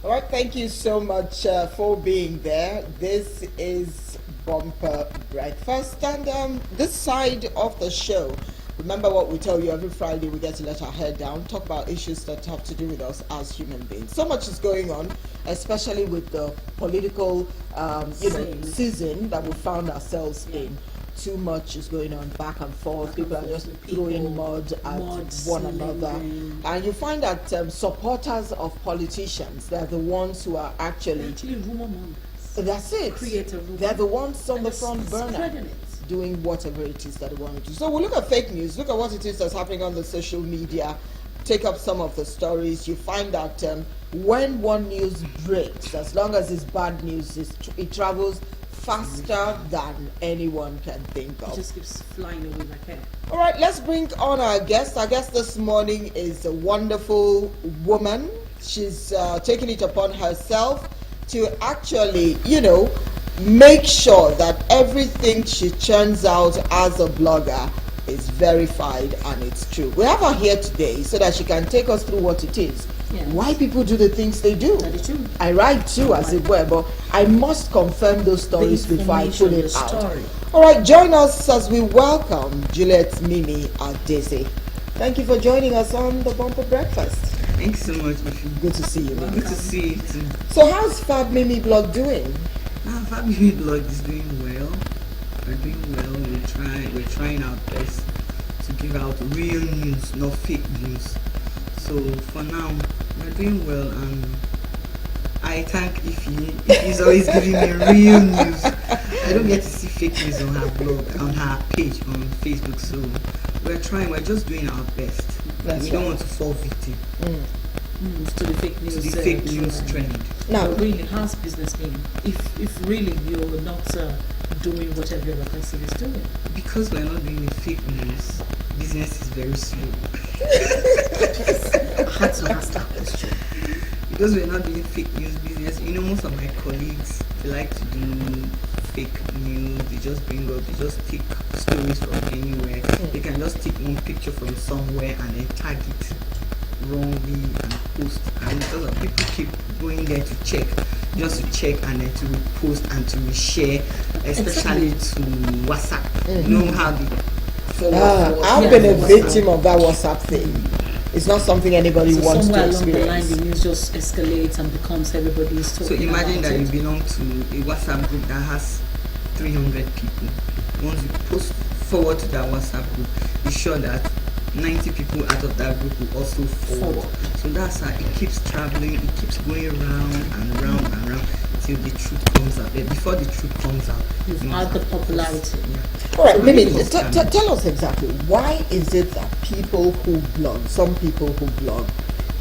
All right, thank you so much for being there. This is Bumper Breakfast, and this side of the show. Remember what we tell you every Friday, we get to let our hair down, talk about issues that have to do with us as human beings. So much is going on, especially with the political season that we found ourselves in. Too much is going on back and forth. People are just throwing mud at one another. And you find that supporters of politicians, they're the ones who are actually rumor mongers. That's it. Create a rumor. They're the ones on the front burner doing whatever it is that they want to do. So we look at fake news, look at what it is that's happening on the social media, take up some of the stories. You find that when one news breaks, as long as it's bad news, it travels faster than anyone can think of. It just keeps flying away like hell. All right, let's bring on our guest. Our guest this morning is a wonderful woman. She's taking it upon herself to actually, make sure that everything she churns out as a blogger is verified and it's true. We have her here today so that she can take us through what it is. Yes. Why people do the things they do. That is true. I write too, as it were, but I must confirm those stories before I put it out. All right, join us as we welcome Juliet Mimi Adese. Thank you for joining us on the Bumper Breakfast. Thanks so much. Good to see you. Good to see you too. So how's Fab Mimi blog doing? Fab Mimi blog is doing well. We're doing well. We're trying our best to give out real news, not fake news. So for now, we're doing well, and I thank Ify. Ify's always giving me real news. I don't get to see fake news on her blog, on her page on Facebook. So we're trying. We're just doing our best. We don't want to fall victim to the fake news, trend. Now, really, how's business been? If really you're not doing whatever your person is doing, because we're not doing the fake news, business is very slow. I had to ask that question. Because we're not doing fake news business, most of my colleagues, they like to do fake news. They just take stories from anywhere. They can just take one picture from somewhere and then tag it wrongly and post. And because of people keep going there to check, just to check and then to repost and to reshare, especially to WhatsApp. You know how the I've been a victim of that WhatsApp thing. It's not something anybody wants to experience. Somewhere along the line, the news just escalates and becomes everybody's talking. So imagine that you belong to a WhatsApp group that has 300 people. Once you post forward to that WhatsApp group, be sure that 90 people out of that group will also forward. So that's how it keeps traveling. It keeps going round and round and round till the truth comes out. Before the truth comes out, you've had the popularity. All right, Mimi, tell us exactly, why is it that people who blog, some people who blog,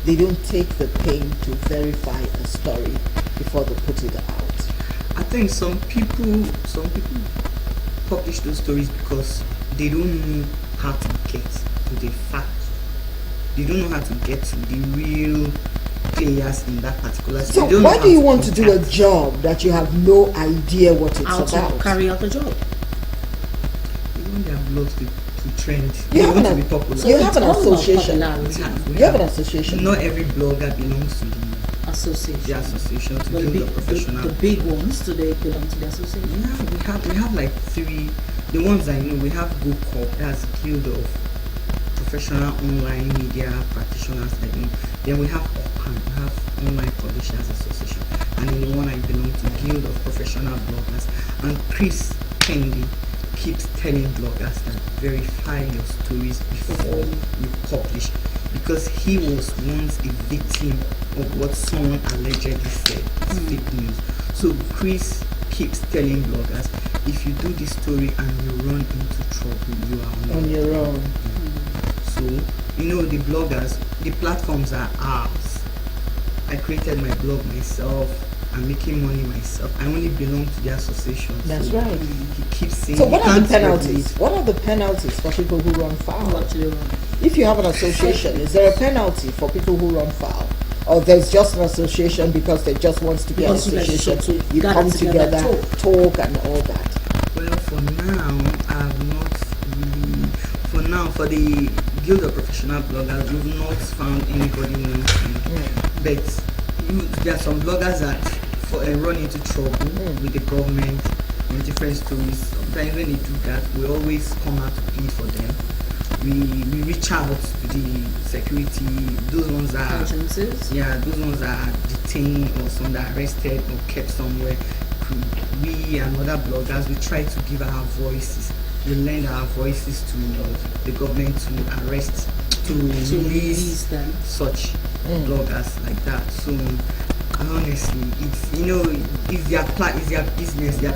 they don't take the pain to verify a story before they put it out? I think some people publish those stories because they don't know how to get to the fact. They don't know how to get to the real players in that particular. So why do you want to do a job that you have no idea what it's about? How to carry out the job? You want their blogs to trend. You want to be popular. So you have an association. You have an association. Not every blogger belongs to the association. The association to build a professional. The big ones, do they belong to the association? Yeah, we have like three. The ones I know, we have GoCorp, that's Guild of Professional Online Media Practitioners. Then we have OPAN, we have Online Publishers Association, and then the one I belong to, Guild of Professional Bloggers. And Chris Kendi keeps telling bloggers that verify your stories before you publish, because he was once a victim of what someone allegedly said. It's fake news. So Chris keeps telling bloggers, if you do this story and you run into trouble, you are on your own. So the bloggers, the platforms are ours. I created my blog myself. I'm making money myself. I only belong to the association. That's right. He keeps saying. So what are the penalties? What are the penalties for people who run foul? If you have an association, is there a penalty for people who run foul? Or there's just an association because they just wants to be an association? You come together, talk and all that. Well, for now, I've not really. For now, for the Guild of Professional Bloggers, we've not found anybody who wants to. But there are some bloggers that run into trouble with the government in different stories. Sometimes when they do that, we always come out to plead for them. We reach out to the security, those ones that those ones that are detained or some that are arrested or kept somewhere. We and other bloggers, we try to give our voices. We lend our voices to the government to arrest, to release them. Such bloggers like that. So honestly, it's their business, their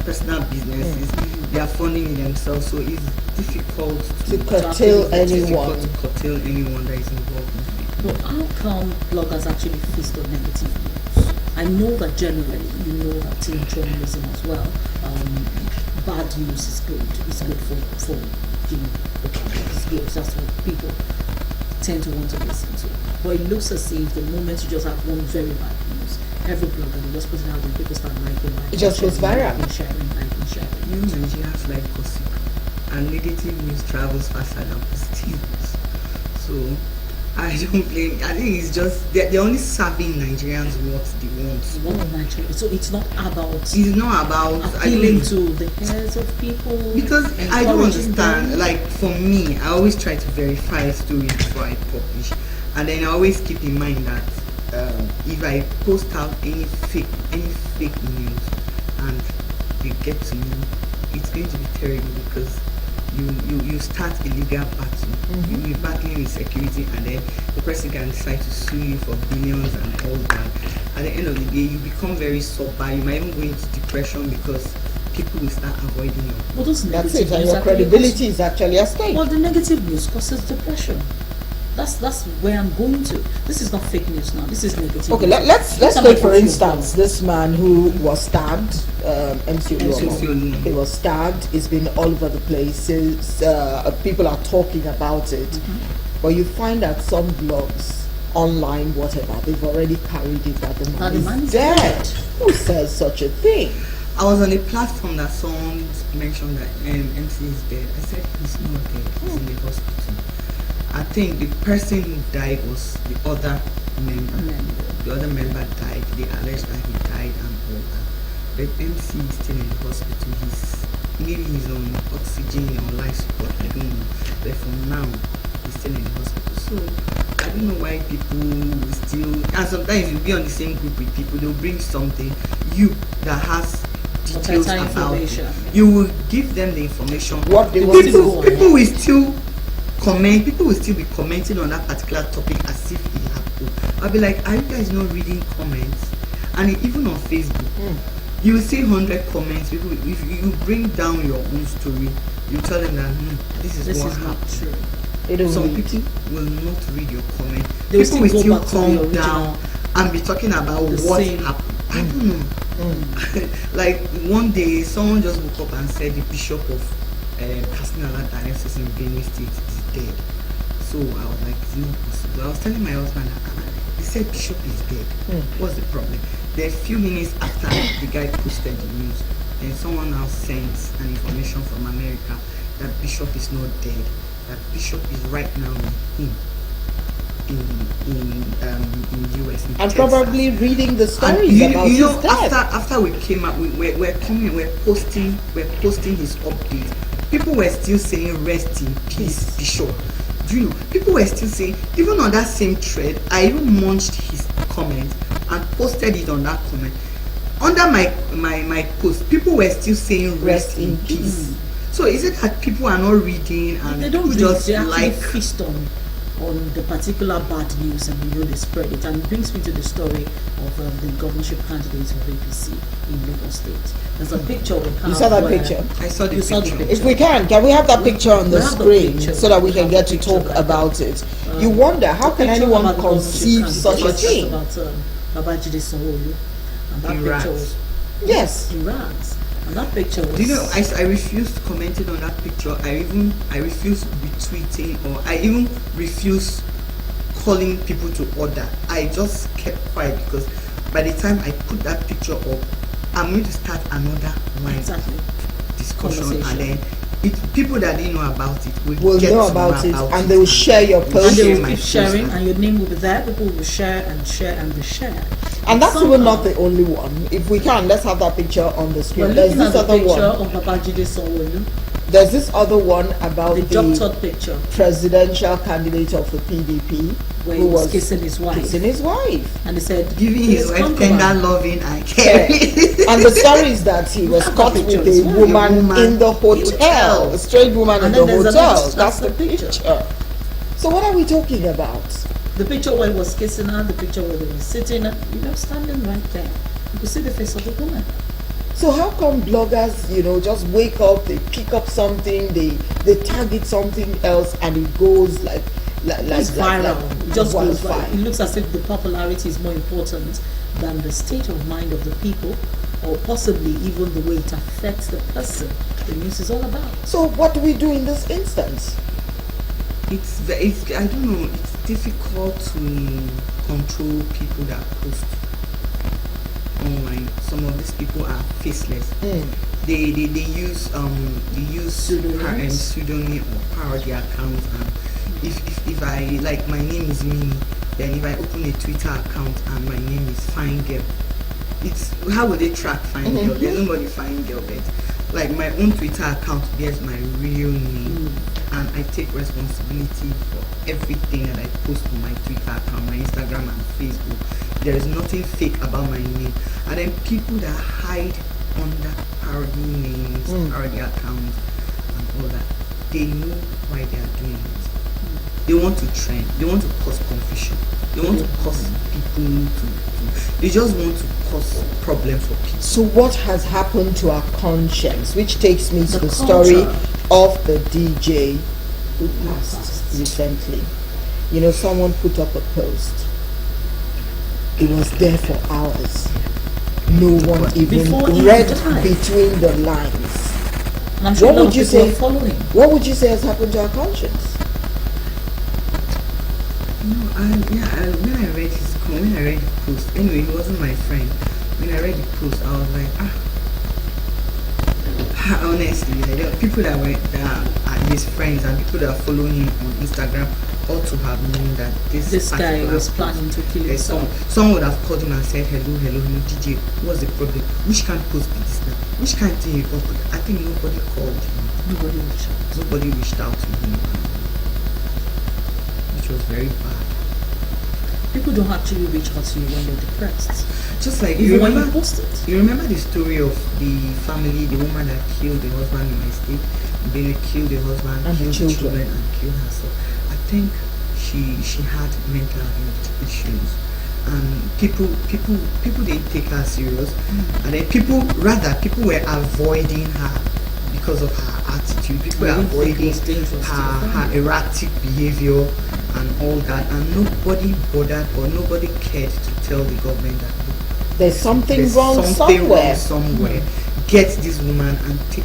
personal businesses. They are funding it themselves, so it's difficult to curtail anyone. That is involved in it. But how come bloggers actually face the negative news? I know that generally, you know that in journalism as well, bad news is good. It's good for okay, it's good. That's what people tend to want to listen to. But it looks as if the moment you just have one very bad news, every blogger will just put it out and people start liking. It just goes viral. Sharing. Nigerians like gossip, and negative news travels faster than positive news. So I don't blame. I think it's just they're only serving Nigerians what they want. So it's not about. It's not about appealing to the heads of people. Because I don't understand. Them. Like for me, I always try to verify stories before I publish, and then I always keep in mind that if I post out any fake news and they get to me, it's going to be terrible because you start a legal battle. You'll be battling with security, and then the person can decide to sue you for billions and all that. At the end of the day, you become very sober. You might even go into depression because people will start avoiding you. Well, that's it, and your credibility is actually at stake. Well, the negative news causes depression. That's where I'm going to. This is not fake news now. This is negative. Okay, let's take for instance this man who was stabbed, MC Oluomo. He was stabbed. It's been all over the places. People are talking about it, but you find that some blogs, online, whatever, they've already carried it that the man is dead. Who says such a thing? I was on a platform that someone mentioned that MC is dead. I said he's not dead. He's in the hospital. I think the person who died was the other member. The other member died. They alleged that he died and all that. But MC is still in the hospital. He's on oxygen or life support. I don't know. But for now, he's still in the hospital. So I don't know why people will still. And sometimes you'll be on the same group with people. They'll bring something that has details about it. You will give them the information. What they want people will still comment. People will still be commenting on that particular topic as if it happened. I'll be like, are you guys not reading comments? And even on Facebook, you will see 100 comments. People, if you bring down your own story, you tell them that this is what happened. Some people will not read your comment. People will still come down and be talking about what happened. I don't know. Like one day, someone just woke up and said the bishop of Kasinala Diocese in Benue State is dead. So I was like, it's not possible. I was telling my husband that he said bishop is dead. What's the problem? Then a few minutes after the guy posted the news, then someone else sent an information from America that bishop is not dead. That bishop is right now with him in US. In and Texas. Probably reading the stories about his death. After we came up, we're posting his update. People were still saying rest in peace, Bishop. Do you know? People were still saying, even on that same thread, I even munched his comment and posted it on that comment. Under my post, people were still saying rest in peace. So is it that people are not reading and they don't read, just they like feast on the particular bad news and they spread it? And it brings me to the story of the governorship candidate of APC in Lagos State. There's a picture we have. You saw that picture? I saw the picture. If we can we have that picture on the screen so that we can get to talk about it? You wonder, how can anyone conceive such a thing? About Babajide Sanwo-Olu, and that picture was yes, in rags. And that picture was, do you know, I refused commenting on that picture. I refused retweeting, or I even refused calling people to order. I just kept quiet because by the time I put that picture up, I'm going to start another line. Exactly. discussion, and Conversation. then people that didn't know about it will get know to about it, and they will and- share your And post. they share will my keep post sharing, and- and your name will be there. People will share and share and reshare. And that's even Somehow, not the only one. If we can, let's have that picture on the We're screen. There's looking at this the other picture one. of Babajide Sanwo-Olu, There's this other one about the the doctored picture presidential candidate of the PDP where he who was kissing his wife, kissing his wife. and he said, giving his wife concubine. tender loving and Yeah. caring. And the story is that he was Have caught the with pictures. a Yeah, woman woman in the hotel. hotel, a strange woman in And the then there's hotel. another- That's the that's the picture. picture. So what are we talking about? The picture where he was kissing her, the picture where they were sitting, standing right there. You could see the face of the woman. So how come bloggers, just wake up, they pick up something, they target something else, and it goes like It's viral. It just goes wildfire? viral. It looks as if the popularity is more important than the state of mind of the people, or possibly even the way it affects the person the news is all about. So what do we do in this instance? It's I don't know. It's difficult to control people that post online. Some of these people are faceless. They use Pseudonyms. pseudonym or parody accounts, and if I like, my name is Mini, then if I open a Twitter account and my name is Fine Girl, it's how would they track Fine Girl? There's nobody Fine Girl, but like my own Twitter account bears my real name, and I take responsibility for everything that I post on my Twitter account, my Instagram and Facebook. There is nothing fake about my name. And then people that hide under parody names, parody accounts and all that, they know why they are doing it. They want to trend, they want to cause confusion, they want to cause people they just want to cause problem for people. So what has happened to our conscience? Which takes me to The the story culture. of the DJ who passed recently. Someone put up a post. It was there for hours. No one even Before he read died. between the lines. And I'm sure What a lot would of you people say? are following. What would you say has happened to our conscience? No, when I read the post, anyway, he wasn't my friend. When I read the post, I was like, honestly, people that are his friends and people that follow him on Instagram ought to have known that this Guy particular was post, planning to kill there's himself. someone would have called him and said, hello, DJ, what's the problem? Which kind of post be this now? Which kind of thing you got? I think nobody called him. Nobody will shout. Nobody reached out to him, which was very bad. People don't actually reach out to you when they're depressed. Just like Even when you post it. You remember the story of the family, the woman that killed the husband in my state, then killed the husband, And the killed the children. children, and killed herself. I think she had mental health issues, and people didn't take her serious, and then people were avoiding her because of her attitude. People were I didn't think it avoiding was dangerous to the her family. erratic behavior and all that, and nobody bothered or nobody cared to tell the government that look, There's something there's wrong something somewhere. wrong somewhere. Get this woman and keep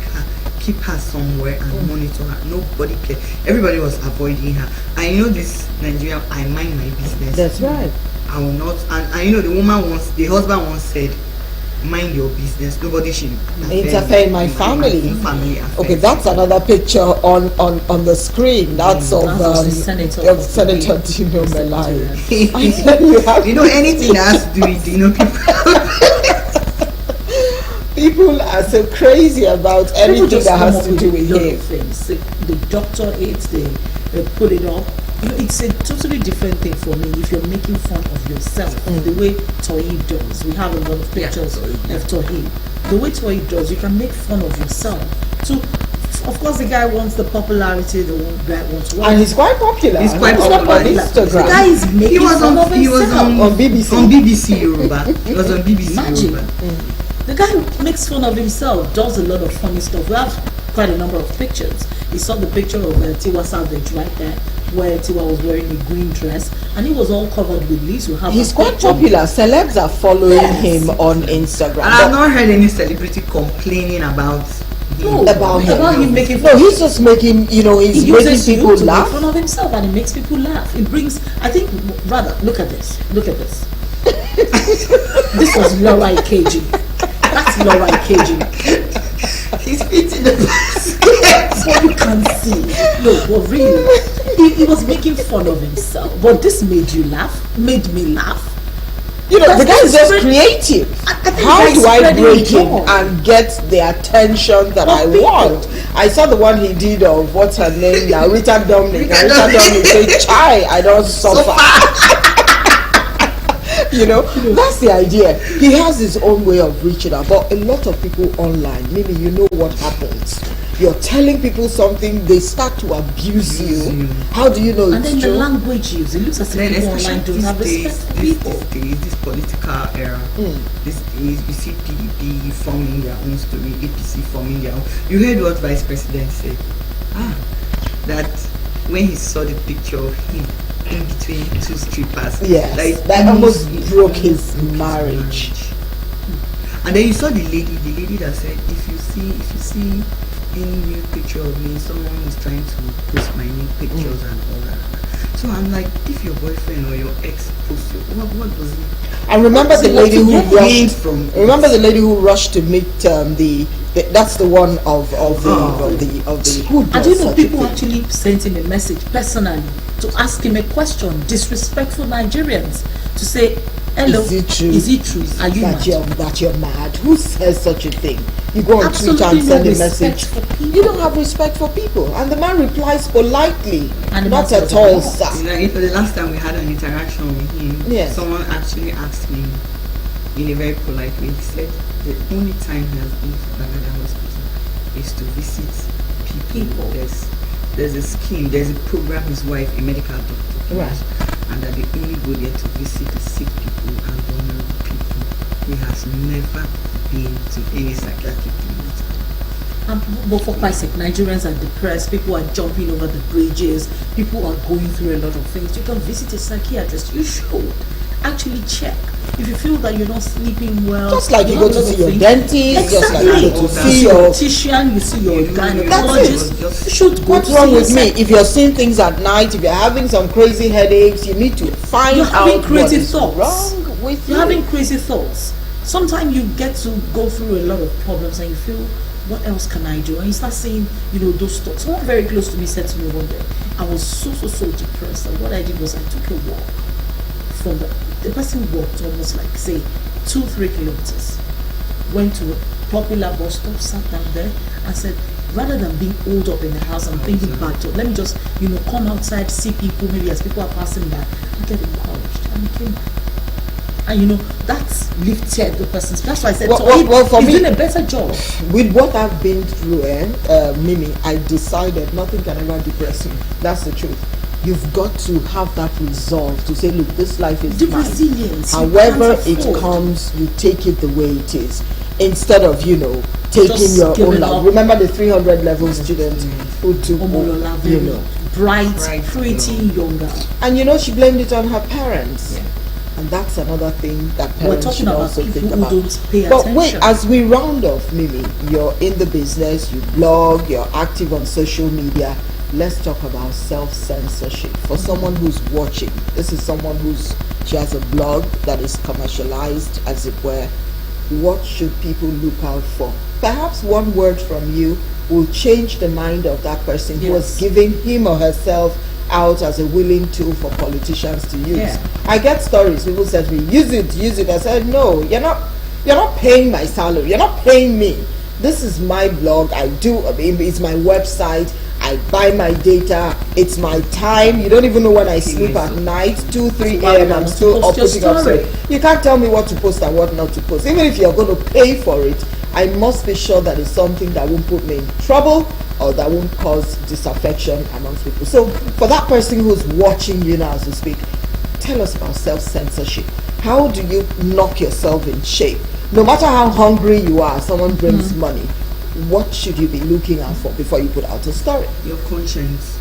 her somewhere and monitor her. Nobody cared. Everybody was avoiding her. I know this Nigerian, I mind my business. That's right. I will not. And I know the husband once said, mind your business. Nobody should Interfere in my family. family affairs. Okay, that's another picture on the screen. That's of That was the senator of of Senator the Dino Melai. Presbyterian. You know, anything that has to do with People are so crazy about People everything just that come has up to with do a with lot him. of things. They doctor it, they put it up. It's a totally different thing for me if you're making fun of yourself. The way Toyi does. We have a lot of pictures of Toyi. The way Toyi does, you can make fun of yourself. So, of course, the guy wants the popularity, the guy wants what? And he's quite popular. He's quite on popular. Instagram. The guy is making fun of himself. on BBC. On BBC Yoruba. He was on BBC Imagine. Yoruba. The guy makes fun of himself, does a lot of funny stuff. We have quite a number of pictures. You saw the picture of Tiwa Savage right there, where Tiwa was wearing a green dress, and he was all covered with leaves. We have He's a quite picture. popular. Celebs are following Yes. him on Instagram. And I've not heard any celebrity complaining about him. About him. making No, fun. he's just making, he's He making uses people you to laugh. make fun of himself, and it makes people laugh. It brings, I think, rather, look at this. Look at this. This was Laura Ikeji. That's Laura Ikeji. He's fitting But you can see. No, but really, he was making fun of himself. But this made you laugh, made me laugh. You know, the guy is just spread- creative. I think How the guy is do I spreading break him joy. and get the attention that I people. want? I saw the one he did of what's her name now, Rita Dominic. And Rita Dominic said, "Chai, I don't suffer." You know, that's the idea. He has his own way of reaching out, but a lot of people online, maybe you know what happens. You're telling people something, they start to abuse you. How do you know And then it's the true? language used, it looks as Then if people especially online don't have respect for people. this political era, this is we see PDP forming their own story, APC forming their own. You heard what Vice President said? That when he saw the picture of him in between two strippers, Yes, that almost broke his marriage. And then you saw the lady that said, if you see any new picture of me, someone is trying to post my new pictures and all that. So I'm like, if your boyfriend or your ex posts you, what does he? I remember the lady who rushed from. Remember the lady who rushed to meet that's the one of the who And does you know, such a people thing? actually sent him a message personally to ask him a question. Disrespectful Nigerians to say, "Hello, Is it true? Is it true? Are you mad?" that you're mad? Who says such a thing? You go on Twitter Absolutely and no send a respect message. for people. You don't have respect for people, and the man replies politely. And the Not man at says, all, "No." sir. Like, for the last time we had an interaction with him, Yes. someone actually asked me in a very polite way. He said the only time he has been to Canada hospital is to visit people. There's a scheme, there's a program his wife, a medical doctor, Right. and that they only go there to visit the sick people and vulnerable people. He has never been to any psychiatric clinic. But for Christ's sake, Nigerians are depressed. People are jumping over the bridges. People are going through a lot of things. You can visit a psychiatrist. You should actually check if you feel that you're not sleeping well. Just like you go have to a lot see of your things. dentist, just like you go to Exactly. see your your. dietitian, you see your That's gynecologist. it. You should go What's to wrong see with a me? psych- If you're seeing things at night, if you're having some crazy headaches, you need to find You're having out what crazy is thoughts. wrong with You're you. having crazy thoughts. Sometimes you get to go through a lot of problems and you feel, what else can I do? And you start saying, those thoughts. Someone very close to me said to me one day, I was so depressed. And what I did was I took a walk from the person walked almost like, say, 2-3 kilometers. Went to a popular bus stop, sat down there and said, rather than being holed up in the house and thinking back to, let me just, come outside, see people, maybe as people are passing by, and get encouraged. And he came back. And that's lifted the person's. That's why I said, for he's me, doing a better job. With what I've been through, Mimi, I decided nothing can ever depress me. That's the truth. You've got to have that resolve to say, look, this life is The mine. resilience. you However can't it afford. comes, you take it the way it is. Instead of, taking Just your giving own life. up. Remember the 300 level student who took, Omolola, very bright, Bright pretty, younger. and she blamed it on her parents. Yeah. And that's another thing that We're parents talking should about also people think who about. don't pay But attention. wait, as we round off, Mimi, you're in the business, you blog, you're active on social media. Let's talk about self-censorship. For someone who's watching, this is someone she has a blog that is commercialized, as it were. What should people look out for? Perhaps one word from you will change the mind of that person who was Yes. giving him or herself out as a willing tool for politicians to use. Yeah. I get stories. People said to me, use it. I said, no, you're not paying my salary. You're not paying me. This is my blog. It's my website. I buy my data. It's my time. You don't even know when I sleep at night. 2, 3 why a.m. would I I'm want to still up post putting your up story? stuff. You can't tell me what to post and what not to post. Even if you're going to pay for it, I must be sure that it's something that won't put me in trouble or that won't cause disaffection amongst people. So for that person who's watching you now as we speak, tell us about self-censorship. How do you knock yourself in shape? No matter how hungry you are, someone brings money. What should you be looking out for before you put out a story? Your conscience.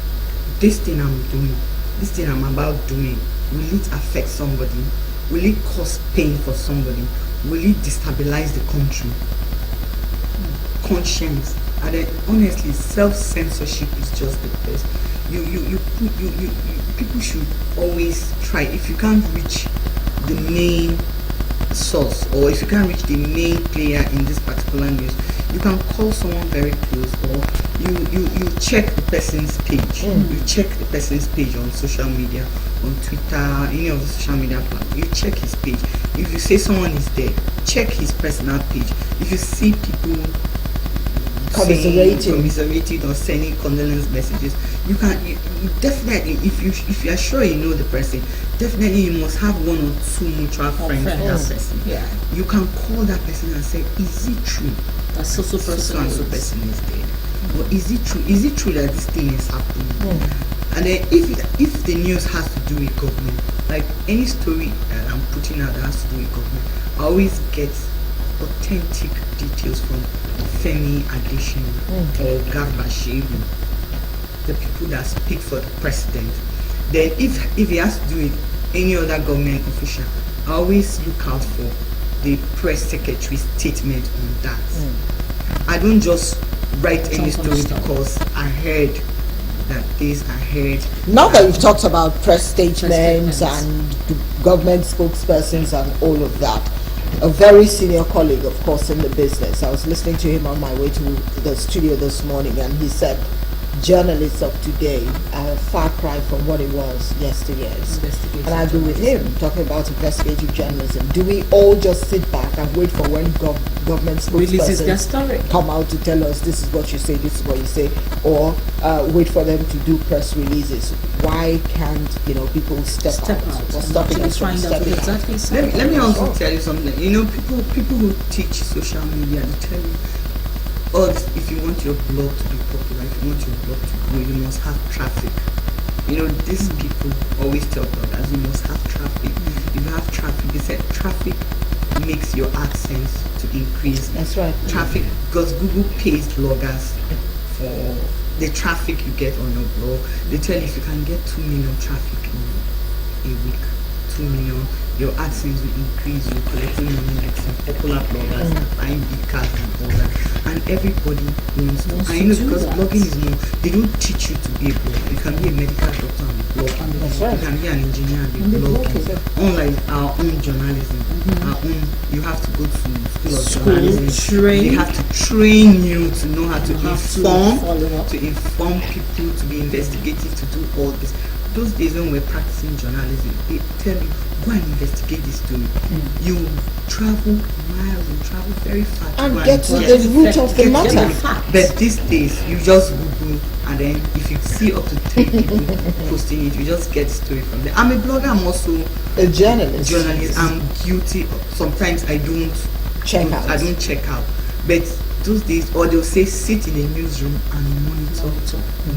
This thing I'm doing, this thing I'm about doing, will it affect somebody? Will it cause pain for somebody? Will it destabilize the country? Conscience. And then honestly, self-censorship is just the best. You people should always try. If you can't reach the main source, or if you can't reach the main player in this particular news, you can call someone very close, or you check the person's page. You check the person's page on social media, on Twitter, any of the social media platforms. You check his page. If you say someone is there, check his personal page. If you see people commiserating or sending condolence messages, you definitely, if you are sure you know the person, definitely you must have 1 or 2 mutual friends with that person. Yeah. You can call that person and say, is it true that so person is dead? Or is it true that this thing is happening? And then if the news has to do with government, like any story that I'm putting out that has to do with government, I always get authentic details from Femi Adesina or Garba Shehu, the people that speak for the president. Then if he has to do with any other government official, I always look out for the press secretary's statement on that. I don't just write any story because I heard that this, I heard. Now that you've talked about press statements and government spokespersons and all of that, a very senior colleague, of course, in the business, I was listening to him on my way to the studio this morning, and he said journalists of today are a far cry from what it was yesteryears. And I agree with him, talking about investigative journalism. Do we all just sit back and wait for when government spokespersons come out to tell us this is what you say, this is what you say, or wait for them to do press releases? Why can't people step out? What's stopping us from stepping out? Let me also tell you something. People who teach social media, they tell you, if you want your blog to be popular, if you want your blog to grow, you must have traffic. These people always tell bloggers, you must have traffic. If you have traffic, they said traffic makes your AdSense to increase. That's right. Traffic, because Google pays bloggers for the traffic you get on your blog. They tell you if you can get 2 million traffic in a week, 2 million, your AdSense will increase, you're collecting money like some popular bloggers that buying big cars and all that. And everybody wants to. I know, because blogging is more, they don't teach you to be a blogger. You can be a medical doctor and blog. You can be an engineer and be blogging. Unlike our own journalism, our own, you have to go to school of journalism. They have to train you to know how to inform people, to be investigative, to do all this. Those days when we're practicing journalism, they tell you, go and investigate this story. You travel miles and travel very far and get to the root of the matter. But these days, you just Google, and then if you see up to 3 people posting it, you just get the story from there. I'm a blogger, I'm also a journalist. I'm guilty. Sometimes I don't check out. But those days, or they'll say sit in a newsroom and monitor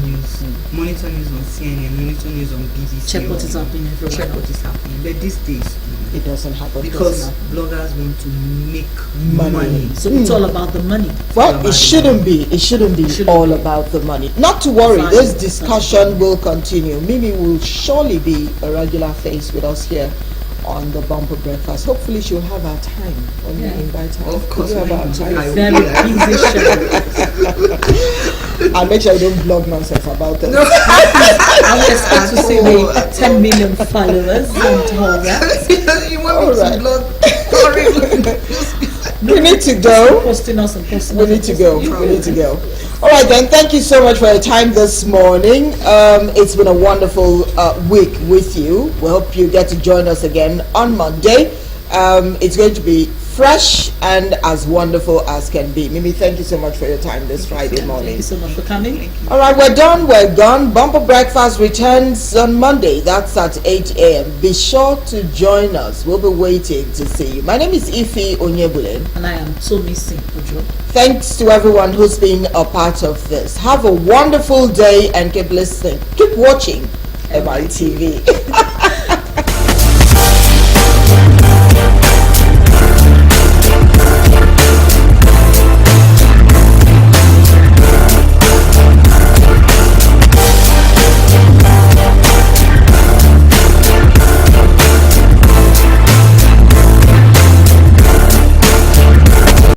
news. Monitor news on CNN, monitor news on BBC. Check what is happening everywhere. Check what is happening. But these days, it doesn't happen. Because bloggers want to make money. So it's all about the money. Well, it shouldn't be. It shouldn't be all about the money. Not to worry, this discussion will continue. Mimi will surely be a regular face with us here on the Bumper Breakfast. Hopefully she'll have our time when we invite her. Of course, have our time. Very busy show. I'll make sure I don't blog nonsense about it. I would expect to see me 10 million followers and all that. You want me to blog? We need to go. Posting us and posting. We need to go. We need to go. All right then. Thank you so much for your time this morning. It's been a wonderful week with you. We hope you get to join us again on Monday. It's going to be fresh and as wonderful as can be. Mimi, thank you so much for your time this Friday morning. Thank you so much for coming. All right, we're done. We're gone. Bumper Breakfast returns on Monday. That's at 8 a.m. Be sure to join us. We'll be waiting to see you. My name is Ife Onyebule. And I am Tomi Singh-Ojo. Thanks to everyone who's been a part of this. Have a wonderful day and keep listening. Keep watching MITV.